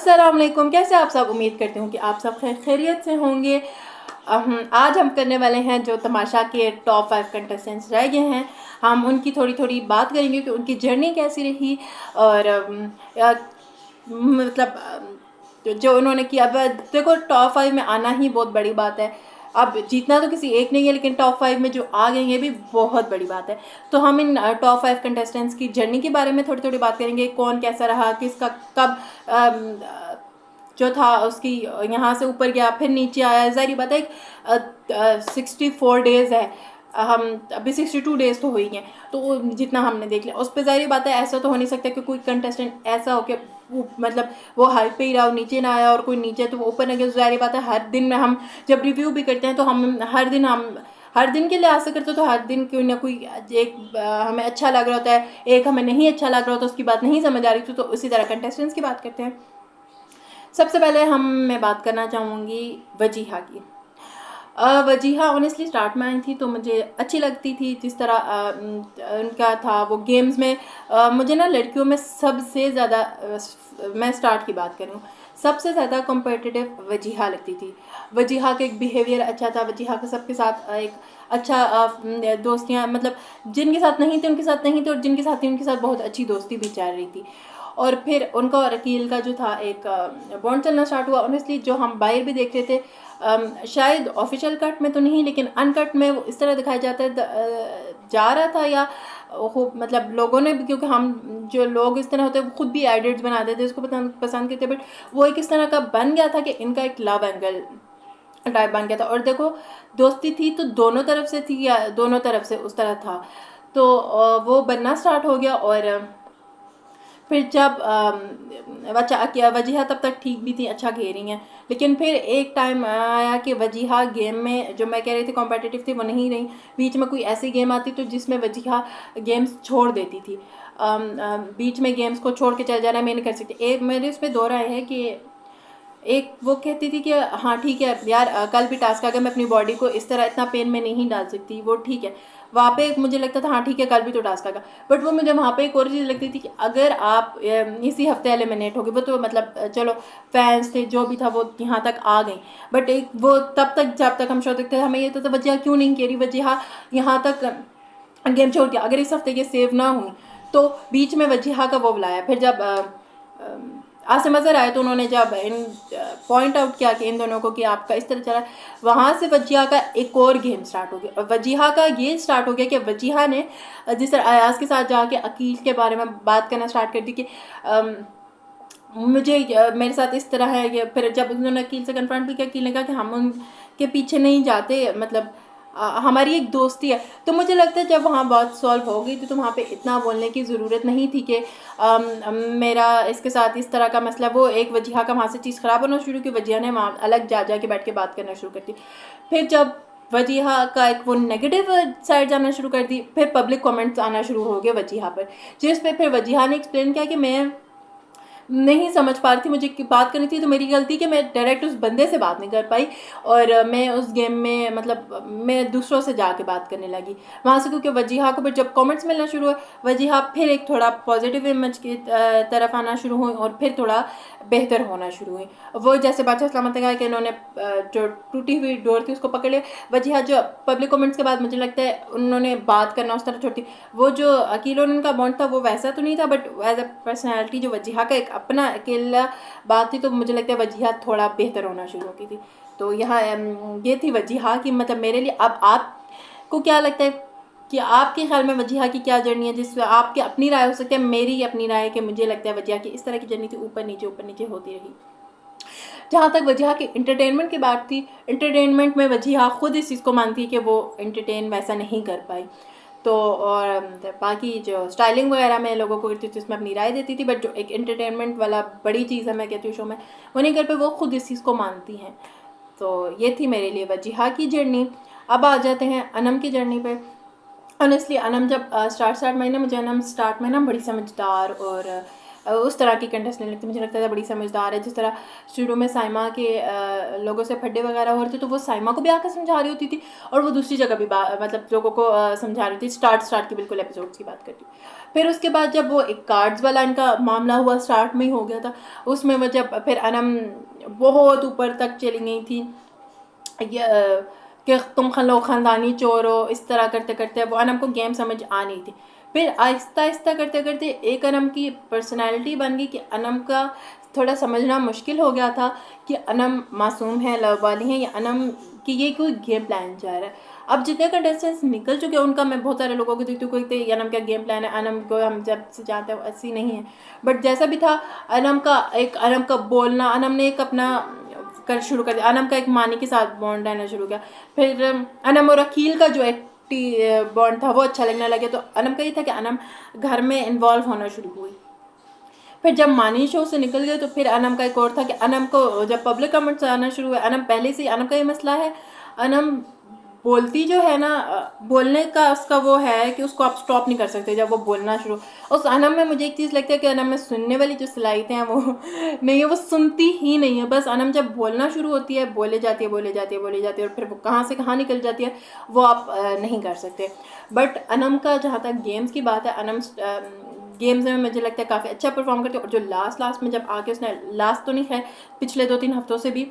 अस्सलाम वालेकुम। कैसे आप सब? उम्मीद करती हूँ कि आप सब खैरियत से होंगे। आज हम करने वाले हैं जो तमाशा के टॉप 5 कंटेस्टेंट्स रह गए हैं, हम उनकी थोड़ी थोड़ी बात करेंगे कि उनकी जर्नी कैसी रही और जो उन्होंने किया। अब देखो, टॉप 5 में आना ही बहुत बड़ी बात है। अब जीतना तो किसी एक नहीं है, लेकिन टॉप 5 में जो आ गए ये भी बहुत बड़ी बात है। तो हम इन टॉप 5 कंटेस्टेंट्स की जर्नी के बारे में थोड़ी थोड़ी बात करेंगे। कौन कैसा रहा, किसका कब जो था उसकी यहाँ से ऊपर गया फिर नीचे आया। ज़ाहिर बात है 64 डेज़ है, हम अभी 62 डेज़ तो हुई हैं, तो जितना हमने देख लिया उस पर ज़ाहिर बात है ऐसा तो हो नहीं सकता कि कोई कंटेस्टेंट ऐसा हो कि मतलब वो हाई पे ही रहा, नीचे ना आया, और कोई नीचे तो वो ऊपर ना गया। ज़ाहिर बात है हर दिन में हम जब रिव्यू भी करते हैं तो हम हर दिन के लिहाज से करते तो हर दिन कोई ना कोई एक हमें अच्छा लग रहा होता है, एक हमें नहीं अच्छा लग रहा होता, उसकी बात नहीं समझ आ रही थी। तो उसी तरह कंटेस्टेंट्स की बात करते हैं। सबसे पहले मैं बात करना चाहूँगी वजीहा की। वजीहा ऑनेस्टली स्टार्ट में आई थी तो मुझे अच्छी लगती थी जिस तरह उनका था वो गेम्स में। मुझे ना लड़कियों में सबसे ज़्यादा मैं स्टार्ट की बात करूँ, सबसे ज़्यादा कॉम्पिटिटिव वजीहा लगती थी। वजीहा का एक बिहेवियर अच्छा था, वजीहा का सबके साथ एक अच्छा दोस्तियाँ, मतलब जिनके साथ नहीं थे उनके साथ नहीं थे, और जिनके साथ थी उनके साथ बहुत अच्छी दोस्ती भी चल रही थी। और फिर उनका और अकील का जो था एक बॉन्ड चलना स्टार्ट हुआ। ऑनेस्टली जो हम बाहर भी देख रहे थे, शायद ऑफिशियल कट में तो नहीं लेकिन अनकट में वो इस तरह दिखाया जाता है जा रहा था, या मतलब लोगों ने भी, क्योंकि हम जो लोग इस तरह होते हैं वो खुद भी एडिट्स बना देते उसको पसंद करते, बट वो एक इस तरह का बन गया था कि इनका एक लव एंगल टाइप बन गया था। और देखो दोस्ती थी तो दोनों तरफ से थी या दोनों तरफ से उस तरह था, तो वो बनना स्टार्ट हो गया। और फिर जब वजीहा तब तक ठीक भी थी, अच्छा खेल रही हैं, लेकिन फिर एक टाइम आया कि वजीहा गेम में जो मैं कह रही थी कॉम्पिटिटिव थी वो नहीं रही। बीच में कोई ऐसी गेम आती तो जिसमें वजीहा गेम्स छोड़ देती थी। बीच में गेम्स को छोड़ के चल जाना मैं नहीं कर सकती। एक मेरे उस पर दो राय है कि एक वो कहती थी कि हाँ ठीक है यार, कल भी टास्क आ गया, मैं अपनी बॉडी को इस तरह इतना पेन में नहीं डाल सकती, वो ठीक है। वहाँ पे मुझे लगता था हाँ ठीक है कल भी तो टास्क आ गया, बट वो मुझे वहाँ पे एक और चीज़ लगती थी कि अगर आप इसी हफ्ते एलिमिनेट हो गए, वो तो मतलब चलो फैंस थे जो भी था वो यहाँ तक आ गई, बट एक वो तब तक जब तक हम शो देखते थे हमें ये तो वजह क्यों नहीं कह रही वजह यहाँ तक गेम छोड़ दिया। अगर इस हफ्ते ये सेव ना हुई तो बीच में वजह का वो बुलाया। फिर जब आसिम अजहर आए तो उन्होंने जब इन पॉइंट आउट किया कि इन दोनों को कि आपका इस तरह चला, वहाँ से वजीहा का एक और गेम स्टार्ट हो गया। और वजीहा का ये स्टार्ट हो गया कि वजीहा ने जिस तरह अयाज के साथ जाके अकील के बारे में बात करना स्टार्ट कर दी कि मुझे मेरे साथ इस तरह है कि फिर जब उन्होंने अकील से कन्फ्रंट भी किया, अकील ने कहा कि हम उनके पीछे नहीं जाते, मतलब हमारी एक दोस्ती है। तो मुझे लगता है जब वहाँ बात सॉल्व हो गई तो वहाँ पे इतना बोलने की ज़रूरत नहीं थी कि मेरा इसके साथ इस तरह का मसला। वो एक वजीहा का वहाँ से चीज़ ख़राब होना शुरू की, वजीहा ने वहाँ अलग जा के बैठ के बात करना शुरू कर दी। फिर जब वजीहा का एक वो नेगेटिव साइड जाना शुरू कर दी, फिर पब्लिक कमेंट्स आना शुरू हो गए वजीहा पर, जिस पे फिर वजीहा ने एक्सप्लेन किया कि मैं नहीं समझ पा रही थी, मुझे बात करनी थी, तो मेरी गलती कि मैं डायरेक्ट उस बंदे से बात नहीं कर पाई, और मैं उस गेम में मतलब मैं दूसरों से जाके बात करने लगी वहाँ से। क्योंकि वजीहा को फिर जब कमेंट्स मिलना शुरू हुए, वजीहा फिर एक थोड़ा पॉजिटिव इमेज की तरफ आना शुरू हुई और फिर थोड़ा बेहतर होना शुरू हुई। वो जैसे बादशाह सलामत ने कहा कि इन्होंने जो टूटी हुई डोर थी उसको पकड़ लिया। वजीहा जो पब्लिक कमेंट्स के बाद मुझे लगता है उन्होंने बात करना उस तरह छोड़ती। वो जो अकील और उनका बॉन्ड था वो वैसा तो नहीं था, बट एज अ पर्सनैलिटी जो वजीहा का एक अपना अकेला बात थी, तो मुझे लगता है वजीहा थोड़ा बेहतर होना शुरू होती थी। तो यहाँ ये थी वजीहा की मतलब मेरे लिए। अब आपको क्या लगता है कि आपके ख्याल में वजीहा की क्या जर्नी है, जिसमें आपकी अपनी राय हो सकती है, मेरी अपनी राय है कि मुझे लगता है वजीहा की इस तरह की जर्नी थी, ऊपर नीचे होती रही। जहाँ तक वजीहा की एंटरटेनमेंट की बात थी, एंटरटेनमेंट में वजीहा खुद इस चीज़ को मानती है कि वो एंटरटेन वैसा नहीं कर पाई। तो और बाकी जो स्टाइलिंग वगैरह में लोगों को करती थी उसमें अपनी राय देती थी, बट जो एक एंटरटेनमेंट वाला बड़ी चीज़ है मैं कहती हूँ शो में, वो नहीं कर पाई, वो खुद इस चीज़ को मानती हैं। तो ये थी मेरे लिए वजीहा की जर्नी। अब आ जाते हैं अनम की जर्नी पे। ऑनेस्टली अनम जब स्टार्ट में ना मुझे अनम स्टार्ट में ना बड़ी समझदार और उस तरह की कंटेस्टेंट लगती, मुझे लगता था बड़ी समझदार है। जिस तरह शुरू में साइमा के लोगों से फड्डे वगैरह हो रहे थे तो वो साइमा को भी आकर समझा रही होती थी और वो दूसरी जगह भी मतलब लोगों को समझा रही थी। स्टार्ट की बिल्कुल एपिसोड्स की बात करती हूँ। फिर उसके बाद जब वो एक कार्ड्स वाला इनका मामला हुआ, स्टार्ट में ही हो गया था, उसमें वो जब फिर अनम बहुत ऊपर तक चली गई थी कि तुम लोग ख़ानदानी चोर हो, इस तरह करते करते वो अनम को गेम समझ आ नहीं थी। फिर आहिस्ता आहिस्ता करते करते एक अनम की पर्सनैलिटी बन गई कि अनम का थोड़ा समझना मुश्किल हो गया था कि अनम मासूम है, लव वाली है, या अनम कि ये कोई गेम प्लान जा रहा है। अब जितने कंटेस्टेंट्स निकल चुके हैं उनका मैं बहुत सारे लोगों को देखती हूँ, कोई अनम का गेम प्लान है, अनम को हम जब से जानते हैं ऐसी नहीं है। बट जैसा भी था, अनम का बोलना, अनम ने एक अपना शुरू कर दिया। अनम का एक मानी के साथ बॉन्ड रहना शुरू किया। फिर अनम और अकील का जो एक बॉन्ड था वो अच्छा लगने लगे। तो अनम का ये था कि अनम घर में इन्वॉल्व होना शुरू हुई। फिर जब मानी शो से निकल गए तो फिर अनम का एक और था कि अनम को जब पब्लिक कमेंट्स आना शुरू हुए, अनम पहले से अनम का ये मसला है, अनम बोलती जो है ना, बोलने का उसका वो है कि उसको आप स्टॉप नहीं कर सकते जब वो बोलना शुरू। उस अनम में मुझे एक चीज़ लगती है कि अनम में सुनने वाली जो सलाहियतें हैं वो नहीं है, वो सुनती ही नहीं है। बस अनम जब बोलना शुरू होती है बोले जाती है और फिर वो कहाँ से कहाँ निकल जाती है वो आप नहीं कर सकते। बट अनम का जहाँ तक गेम्स की बात है, अनम गेम्स में मुझे लगता है काफ़ी अच्छा परफॉर्म करती है। और जो लास्ट में जब आके उसने, लास्ट तो नहीं है, पिछले 2-3 हफ्तों से भी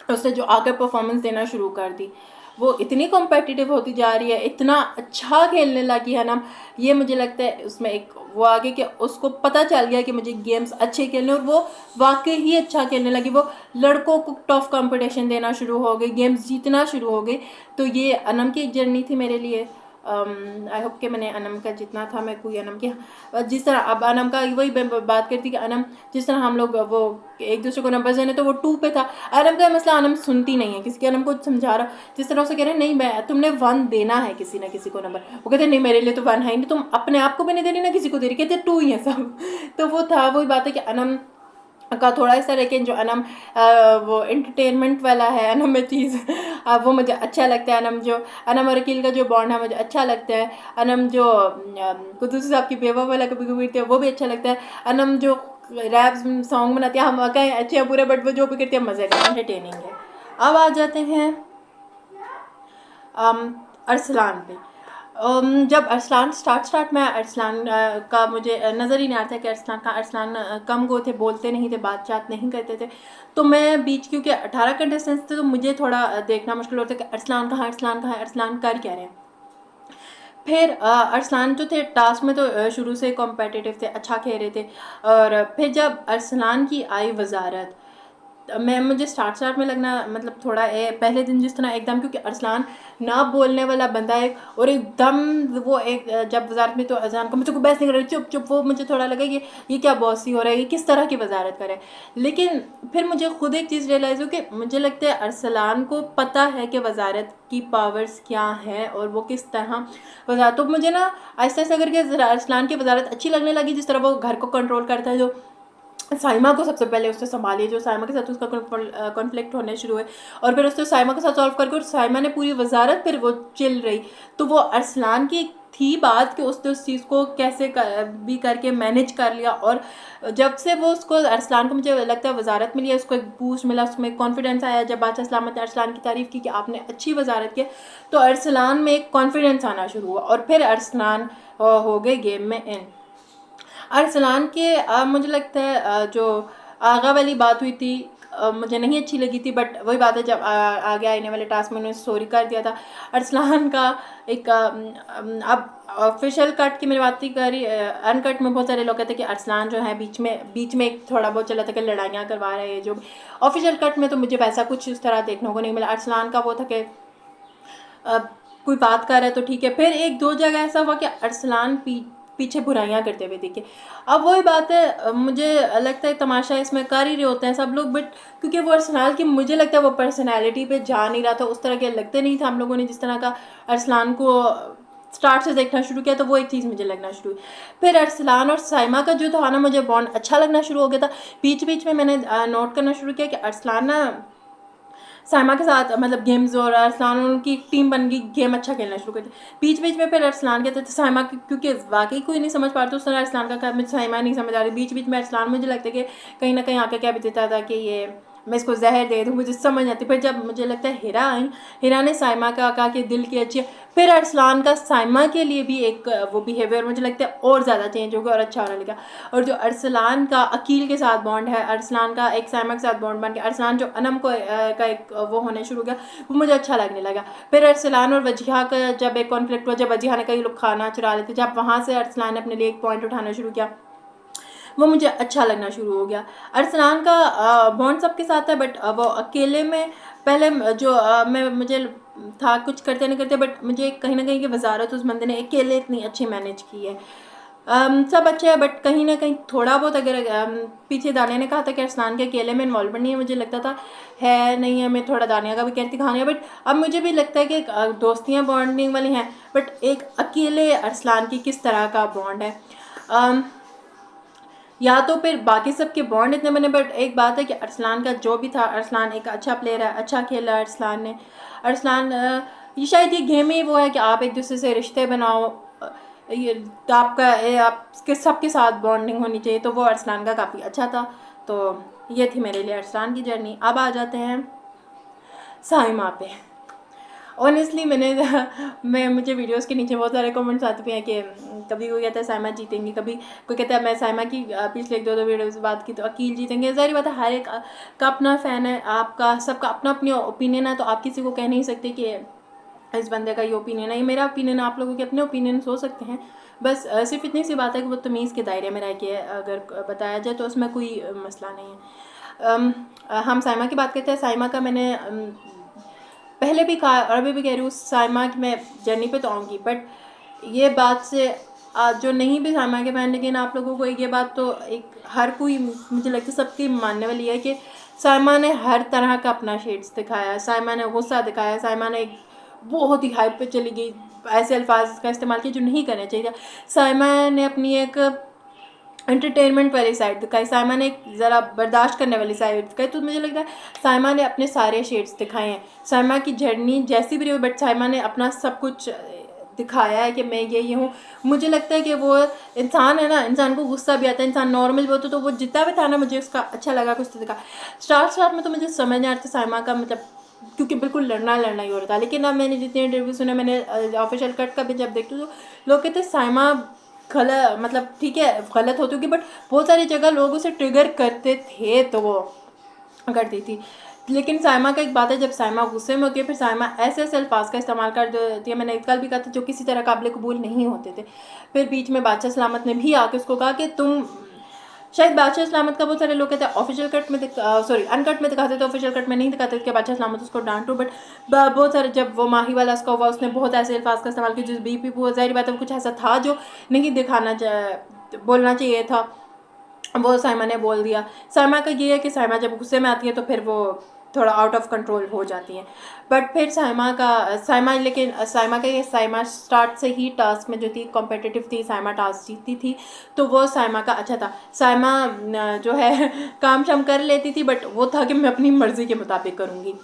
उसने जो आकर परफॉर्मेंस देना शुरू कर दी, वो इतनी कॉम्पिटिटिव होती जा रही है, इतना अच्छा खेलने लगी है ना। ये मुझे लगता है उसमें एक वो आगे कि उसको पता चल गया कि मुझे गेम्स अच्छे खेलने, और वो वाकई ही अच्छा खेलने लगी। वो लड़कों को टफ कंपटीशन देना शुरू हो गई, गेम्स जीतना शुरू हो गई। तो ये अनम की एक जर्नी थी मेरे लिए। आई होप कि मैंने अनम का जितना था मैं कोई अनम की, जिस तरह अब अनम का वही बात करती कि अनम जिस तरह हम लोग वो एक दूसरे को नंबर देने तो वो 2 पे था। अनम का मसला, अनम सुनती नहीं है किसी की, अनम को समझा रहा, जिस तरह उसे कह रहे हैं नहीं मैं तुमने 1 देना है किसी ना किसी को नंबर, वो कहते नहीं मेरे लिए तो 1 है नहीं, तुम अपने आप को भी नहीं दे रही ना किसी को दे रही, कहते 2 ही है सब। तो वो था, वही बात है कि अनम का थोड़ा सा, लेकिन जो अनम वो एंटरटेनमेंट वाला है अनम में चीज़ वो मुझे अच्छा लगता है। अनम और अकील का जो बॉन्ड है मुझे अच्छा लगता है। अनम जो कुदूस साहब की बेवा वाला कभी कभी करती है वो भी अच्छा लगता है। अनम जो रैप सॉन्ग बनाती है, हम कहें अच्छे हैं बुरे, बट वो जो भी करती है मज़े का, एंटरटेनिंग है। अब आ जाते हैं अरसलान पे। जब अरसलान स्टार्ट में अरसलान का मुझे नज़र ही नहीं आता कि अरसलान कम गो थे, बोलते नहीं थे, बातचात नहीं करते थे। तो मैं बीच, क्योंकि 18 कंटेस्टेंट्स थे तो मुझे थोड़ा देखना मुश्किल होता है कि अरसलान कहाँ है, अरसलान कर क्या रहे हैं। फिर अरसलान जो थे टास्क में तो शुरू से कॉम्पिटिटिव थे, अच्छा खेल रहे थे। और फिर जब अरसलान की आई वजारत, मुझे स्टार्ट में लगना, मतलब थोड़ा पहले दिन जिस तरह एकदम, क्योंकि अरसलान ना बोलने वाला बंदा है और एकदम वो एक जब वजारत में तो अरसलान को मुझे को बहस नहीं कर रही, चुप, वो मुझे थोड़ा लगा कि ये क्या बॉसी हो रहा है, ये किस तरह की वजारत करे। लेकिन फिर मुझे खुद एक चीज़ रियलाइज़ हो कि मुझे लगता है अरसलान को पता है कि वजारत की पावर्स क्या हैं और वो किस तरह वजारत, तो मुझे ना आहिस्ता आहिस्ता करके अरसलान की वजारत अच्छी लगने लगी। जिस तरह वो घर को कंट्रोल करता है, जो साइमा को सबसे पहले उससे संभालिए, जो साइमा के साथ उसका कॉन्फ्लिक्ट होने शुरू हुए, और फिर उससे साइमा के साथ सॉल्व करके और साइमा ने पूरी वजारत फिर वो चिल रही। तो वो अरसलान की थी बात कि उसने उस चीज़ को कैसे भी करके मैनेज कर लिया। और जब से वो उसको अरसलान को मुझे लगता है वजारत मिली है, उसको एक बूस्ट मिला, उसमें कॉन्फिडेंस आया। जब बादशाह सलामत ने अरसलान की तारीफ़ की कि आपने अच्छी वजारत की, तो अरसलान में एक कॉन्फिडेंस आना शुरू हुआ और फिर अरसलान हो गए गेम में इन। अरसलान के मुझे लगता है जो आगा वाली बात हुई थी मुझे नहीं अच्छी लगी थी, बट वही बात है जब आगे आने वाले टास्क में उन्होंने सॉरी कर दिया था। अरसलान का एक अब ऑफिशियल कट की मैंने बात नहीं करी, अनकट में बहुत सारे लोग कहते हैं कि अरसलान जो है बीच में एक थोड़ा बहुत चला था कि लड़ाइयाँ करवा रहे हैं। जो ऑफिशियल कट में तो मुझे वैसा कुछ उस तरह देखने को नहीं मिला। अरसलान का वो था कि कोई बात कर रहा है तो ठीक है। फिर 1-2 जगह ऐसा हुआ कि अरसलान पीछे बुराइयां करते हुए दिखे। अब वही बात है, मुझे लगता है तमाशा इसमें कर ही रहे होते हैं सब लोग, बट क्योंकि वो अरसलान की मुझे लगता है वो पर्सनैलिटी पे जा नहीं रहा था, उस तरह के लगते नहीं था हम लोगों ने जिस तरह का अरसलान को स्टार्ट से देखना शुरू किया, तो वो एक चीज़ मुझे लगना शुरू हुई। फिर अरसलान और साइमा का जो था ना, मुझे बॉन्ड अच्छा लगना शुरू हो गया था। बीच में मैंने नोट करना शुरू किया कि अरसलान ना साइमा के साथ मतलब गेम्स, और अरसलान उनकी टीम बन गई, गेम अच्छा खेलना शुरू कर दिया। बीच बीच में फिर अरसलान कहते थे साइमा क्योंकि वाकई कोई नहीं समझ पाता उस तरह अरसलान का काम, मुझे साइमा नहीं समझ आ रही। बीच बीच में अरसलान मुझे लगता है कि कहीं ना कहीं आके क्या भी देता था कि ये मैं इसको जहर दे दूँ, मुझे समझ आती। फिर जब मुझे लगता है हिरा आई, हिरा ने साइमा का कहा कि दिल की अच्छी है, फिर अरसलान का साइमा के लिए भी एक वो बिहेवियर मुझे लगता है और ज़्यादा चेंज हो गया और अच्छा होने लगा। और जो अरसलान का अकील के साथ बॉन्ड है, अरसलान का एक साइमा के साथ बॉन्ड बन गया, अरसलान जो अनम को का एक वो होने शुरू हो गया, वो मुझे अच्छा लगने लगा। फिर अरसलान और वजिहा का जब एक कॉन्फ्लिक्ट हुआ, जब वजिहा ने कई लोग खाना चुरा लेते, जब वहाँ से अरसलान ने अपने लिए एक पॉइंट उठाना शुरू किया, वो मुझे अच्छा लगना शुरू हो गया। अरसलान का बॉन्ड सबके साथ है, बट वो अकेले में पहले जो मैं मुझे था कुछ करते नहीं करते, बट मुझे कहीं ना कहीं की वजारत उस बंदे ने अकेले इतनी अच्छी मैनेज की है। सब अच्छे है, बट कहीं ना कहीं थोड़ा बहुत अगर पीछे दानिया ने कहा था कि अरसलान के अकेले में इन्वॉल्वमेंट नहीं है, मुझे लगता था है नहीं है, मैं थोड़ा दानिया का भी कहती कहानी, बट अब मुझे भी लगता है कि दोस्तियाँ बॉन्डिंग वाली हैं, बट एक अकेले अरसलान की किस तरह का बॉन्ड है। या तो फिर बाकी सब के बॉन्ड इतने बने, बट एक बात है कि अरसलान का जो भी था, अरसलान एक अच्छा प्लेयर है, अच्छा खेला अरसलान ने। अरसलान ये शायद ये गेम ही वो है कि आप एक दूसरे से रिश्ते बनाओ, ये आपके सबके साथ बॉन्डिंग होनी चाहिए, तो वो अरसलान का काफ़ी अच्छा था। तो ये थी मेरे लिए अरसलान की जर्नी। अब आ जाते हैं साइमा पे। ऑनेस्टली मुझे वीडियोस के नीचे बहुत सारे कमेंट्स आते हैं कि कभी कोई कहता है साइमा जीतेंगी, कभी कोई कहता है मैं साइमा की पिछले 1-2 वीडियोस बात की तो अकील जीतेंगे। ज़ाहिर बात है हर एक का अपना फ़ैन है, आपका सबका अपना अपनी ओपिनियन है, तो आप किसी को कह नहीं सकते कि इस बंदे का ये ओपिनियन है, ये मेरा ओपिनियन, आप लोगों के अपने ओपिनियन हो सकते हैं। बस सिर्फ इतनी सी बात है कि वो तमीज़ के दायरे में रह के अगर बताया जाए तो उसमें कोई मसला नहीं है। हम साइमा की बात करते हैं। साइमा का मैंने पहले भी कहा और अभी भी कह रही हूँ, साइमा की मैं जर्नी पे तो आऊँगी, बट ये बात से जो नहीं भी साइमा के फैन, लेकिन आप लोगों को एक ये बात तो एक हर कोई मुझे लगता है सबकी मानने वाली है कि साइमा ने हर तरह का अपना शेड्स दिखाया, साइमा ने गुस्सा दिखाया, साइमा ने एक बहुत ही हाइप पे चली गई, ऐसे अल्फाज का इस्तेमाल किया जो नहीं करना चाहिए। साइमा ने अपनी एक एंटरटेनमेंट वाली साइड दिखाई, साइमा ने एक ज़रा बर्दाश्त करने वाली साइड दिखाई, तो मुझे लगता है साइमा ने अपने सारे शेड्स दिखाए हैं। साइमा की जर्नी जैसी भी रही, बट साइमा ने अपना सब कुछ दिखाया है कि मैं ये हूँ। मुझे लगता है कि वो इंसान है ना, इंसान को गुस्सा भी आता है, इंसान नॉर्मल भी होता है, तो वो जितना भी था ना मुझे उसका अच्छा लगा, कुछ तो दिखा। स्टार्ट में तो मुझे समझ नहीं आता साइमा का मतलब, क्योंकि बिल्कुल लड़ना ही हो रहा था। लेकिन अब मैंने जितने इंटरव्यू सुने, मैंने ऑफिशियल कट का भी जब देखती हूँ तो लोग कहते साइमा गलत, मतलब ठीक है गलत होती होगी, बट बहुत सारी जगह लोग उसे ट्रिगर करते थे तो वो करती थी। लेकिन साइमा का एक बात है, जब साइमा गुस्से में होती है फिर साइमा ऐसे ऐसे अल्फाज का इस्तेमाल कर देती है, मैंने कल भी कहा था, जो किसी तरह काबिल कबूल नहीं होते थे। फिर बीच में बादशाह सलामत ने भी आके उसको कहा कि तुम, शायद बादशाह सलामत का बहुत सारे लोग कहते हैं ऑफिशियल कट में अनकट में दिखाते थे, ऑफिशियल कट में नहीं दिखाते थे कि बादशाह सलामत उसको डांटो, बट बहुत सारे जब वो माही वाला उसका हुआ, उसने बहुत ऐसे अल्फाज का इस्तेमाल किया जिस बीपी हुआ, ज़ाहिर बात है वो कुछ ऐसा था जो नहीं बोलना चाहिए था, वो साइमा ने बोल दिया। साइमा का ये है कि साइमा जब गुस्से में आती है तो फिर वो थोड़ा आउट ऑफ कंट्रोल हो जाती हैं, बट फिर लेकिन साइमा का ये साइमा स्टार्ट से ही टास्क में जो थी कॉम्पिटिटिव थी, साइमा टास्क जीतती थी, तो वो साइमा का अच्छा था। साइमा जो है काम शाम कर लेती थी, बट वो था कि मैं अपनी मर्ज़ी के मुताबिक करूँगी।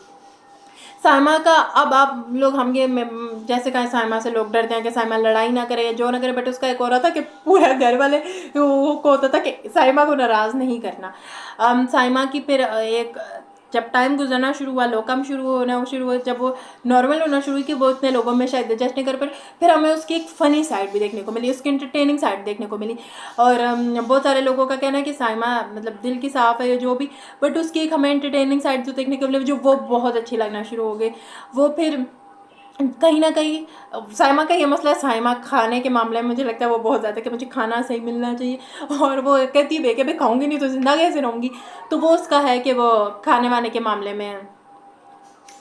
साइमा का अब आप लोग हम ये जैसे कहें साइमा से लोग डरते हैं कि साइमा लड़ाई ना करे, जो ना करे, बट उसका एक और था कि पूरा घर वाले को होता था कि साइमा को नाराज़ नहीं करना। साइमा की फिर एक जब टाइम गुजरना शुरू हुआ, लोग कम शुरू हुए, जब वो नॉर्मल होना शुरू हुई कि वो इतने लोगों में शायद एडजस्ट नहीं कर पाए, फिर हमें उसकी एक फ़नी साइड भी देखने को मिली, उसकी इंटरटेनिंग साइड देखने को मिली। और बहुत सारे लोगों का कहना है कि साइमा मतलब दिल की साफ़ है जो भी, बट उसकी एक हमें इंटरटेनिंग साइड जो देखने को मिली, जो वो बहुत अच्छी लगना शुरू हो गई। वो फिर कहीं ना कहीं साइमा का ये मसला है, साइमा खाने के मामले में मुझे लगता है वो बहुत ज़्यादा कि मुझे खाना सही मिलना चाहिए, और वो कहती है कि भाई खाऊंगी नहीं तो ज़िंदा कैसे रहूँगी, तो वो उसका है कि वो खाने वाने के मामले में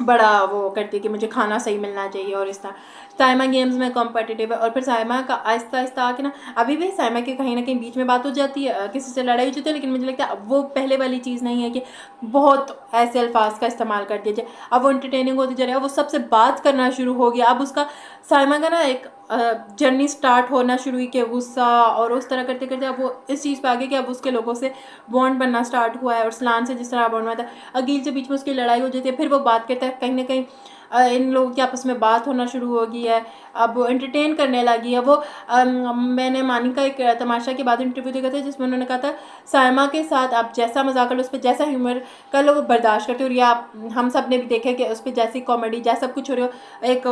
बड़ा वो करती है कि मुझे खाना सही मिलना चाहिए और इस तरह। साइमा गेम्स में कॉम्पिटिटिव है, और फिर साइमा का आहिस्ता आहिस्ता आके ना, अभी भी साइमा के कहीं ना कहीं बीच में बात हो जाती है, किसी से लड़ाई हो जाती है, लेकिन मुझे लगता है अब वो पहले वाली चीज़ नहीं है कि बहुत ऐसे अल्फाज का इस्तेमाल कर दिया जाए। अब वो इंटरटेनिंग होती जा रही है, वो सबसे बात करना शुरू हो गया। अब उसका साइमा का ना एक जर्नी स्टार्ट होना शुरू हुई कि गुस्सा, और उस तरह करते करते अब वो इस चीज़ पे आ गया कि अब उसके लोगों से बॉन्ड बनना स्टार्ट हुआ है, और सलान से जिस तरह बॉन्ड हुआ था, अकील से बीच में उसकी लड़ाई हो जाती है, फिर वो बात करता है, कहीं ना कहीं इन लोगों की आपस में बात होना शुरू हो गई है, अब वो एंटरटेन करने लगी है वो। मैंने मानी का एक तमाशा के बाद इंटरव्यू देखा था जिसमें उन्होंने कहा था साइमा के साथ आप जैसा मजाक कर लो, उस पर जैसा ह्यूमर कर लो, वो बर्दाश्त करते हो। और ये आप हम सब ने भी देखा कि उस पर जैसी कॉमेडी जैसा कुछ हो रही हो, एक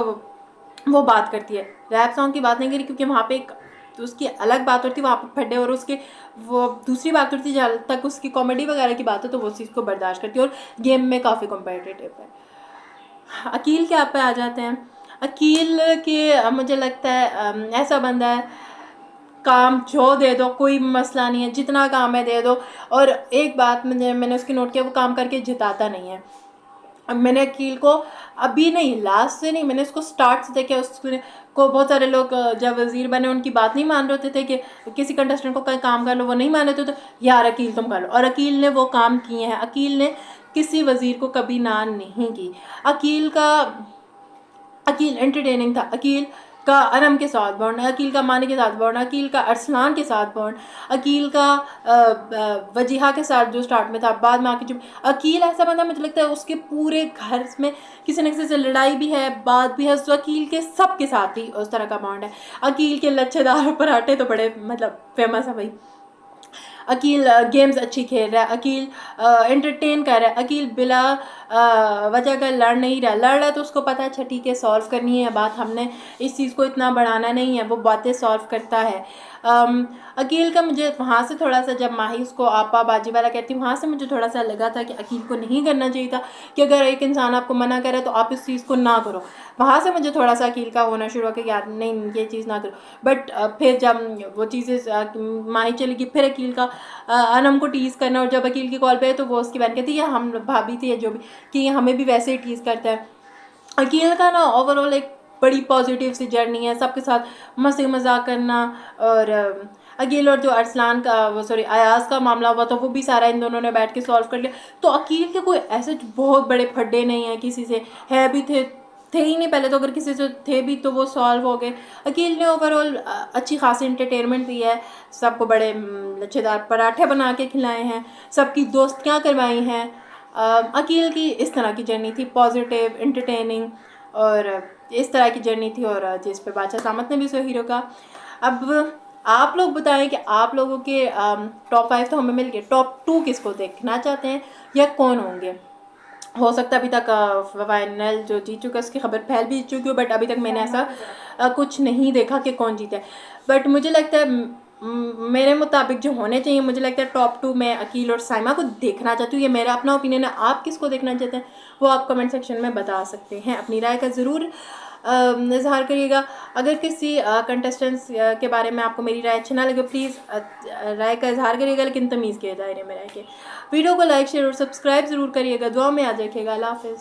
वो बात करती है। रैप सॉन्ग की बात नहीं करी क्योंकि वहाँ पे एक तो उसकी अलग बात होती है, वहाँ पे फड्डे, और उसके वो दूसरी बात होती है जहाँ तक उसकी कॉमेडी वगैरह की बात हो तो वो उस चीज़ को बर्दाश्त करती है, और गेम में काफ़ी कॉम्पिटिटिव है। अकील के आप पे आ जाते हैं। अकील के मुझे लगता है ऐसा बंदा है, काम जो दे दो कोई मसला नहीं है, जितना काम है दे दो। और एक बात मैंने उसकी नोट किया, वो काम करके जिताता नहीं है। अब मैंने अकील को अभी नहीं, लास्ट से नहीं, मैंने उसको स्टार्ट से देखा। उसको बहुत सारे लोग जब वजीर बने उनकी बात नहीं मान रहे थे कि किसी कंटेस्टेंट को कहीं काम कर लो, वो नहीं मान रहे थे, तो यार अकील तुम कर लो, और अकील ने वो काम किए हैं। अकील ने किसी वजीर को कभी ना नहीं की। अकील एंटरटेनिंग था। अकील का अरम के साथ बॉन्ड, अकील का मानी के साथ बॉन्ड, अकील का अरसलान के साथ बॉन्ड, अकील का वजीहा के साथ जो स्टार्ट में था, बाद में आके जो अकील ऐसा बंदा मुझे लगता है उसके पूरे घर में किसी न किसी से लड़ाई भी है, बात भी है, उस अकील के सब के साथ ही उस तरह का बॉन्ड है। अकील के लच्छेदार पराठे तो बड़े मतलब फेमस है भाई। अकील गेम्स अच्छी खेल रहा है, अकील एंटरटेन कर रहा है, अकील बिला वजह का लड़ नहीं रहा। लड़ रहा है तो उसको पता है अच्छा ठीक है सॉल्व करनी है बात, हमने इस चीज़ को इतना बढ़ाना नहीं है, वो बातें सॉल्व करता है। अकील का मुझे वहाँ से थोड़ा सा, जब माही उसको आपा बाजी वाला कहती, वहाँ से मुझे थोड़ा सा लगा था कि अकील को नहीं करना चाहिए था, कि अगर एक इंसान आपको मना करे तो आप इस चीज़ को ना करो। वहाँ से मुझे थोड़ा सा अकील का होना शुरू हो कि यार नहीं ये चीज़ ना करो। बट फिर जब वो चीज़ें माही चली गई, फिर अकील का अनम को टीज़ करना, और जब अकील की कॉल पे है तो वो उसकी बहन कहती है हम भाभी थी या जो भी, कि हमें भी वैसे ही टीज़ करता है। अकील का ना ओवरऑल एक बड़ी पॉजिटिव सी जर्नी है, सबके साथ मस्ती मजाक करना। और अकील और जो अरसलान का वो सॉरी अयाज का मामला हुआ था वो भी सारा इन दोनों ने बैठ के सॉल्व कर लिया। तो अकील के कोई ऐसे बहुत बड़े फड्डे नहीं हैं किसी से, है भी थे ही नहीं पहले तो, अगर किसी से थे भी तो वो सॉल्व हो गए। अकील ने ओवरऑल अच्छी खासी इंटरटेनमेंट दी है, सबको बड़े लच्छेदार पराठे बना के खिलाए हैं, सबकी दोस्तियाँ करवाई हैं। अकील की इस तरह की जर्नी थी, पॉजिटिव इंटरटेनिंग, और इस तरह की जर्नी थी, और जिस पे बादशाह सामत ने भी सो हीरो का। अब आप लोग बताएं कि आप लोगों के टॉप 5 तो हमें मिल गए, टॉप 2 किसको देखना चाहते हैं या कौन होंगे। हो सकता है अभी तक फाइनल जो जीत चुका है उसकी खबर फैल भी चुकी हो, बट अभी तक मैंने ऐसा कुछ नहीं देखा कि कौन जीता है। बट मुझे लगता है मेरे मुताबिक जो होने चाहिए, मुझे लगता है टॉप 2 में अकील और साइमा को देखना चाहती हूँ। ये मेरा अपना ओपिनियन है, आप किसको देखना चाहते हैं वो आप कमेंट सेक्शन में बता सकते हैं। अपनी राय का ज़रूर इजहार करिएगा। अगर किसी कंटेस्टेंट्स के बारे में आपको मेरी राय अच्छी ना लगे प्लीज़ राय का इजहार करिएगा, लेकिन तमीज़ के दायरे में रह के। वीडियो को लाइक शेयर और सब्सक्राइब ज़रूर करिएगा, दुआ में याद रखिएगा। अल्लाह हाफ़िज़।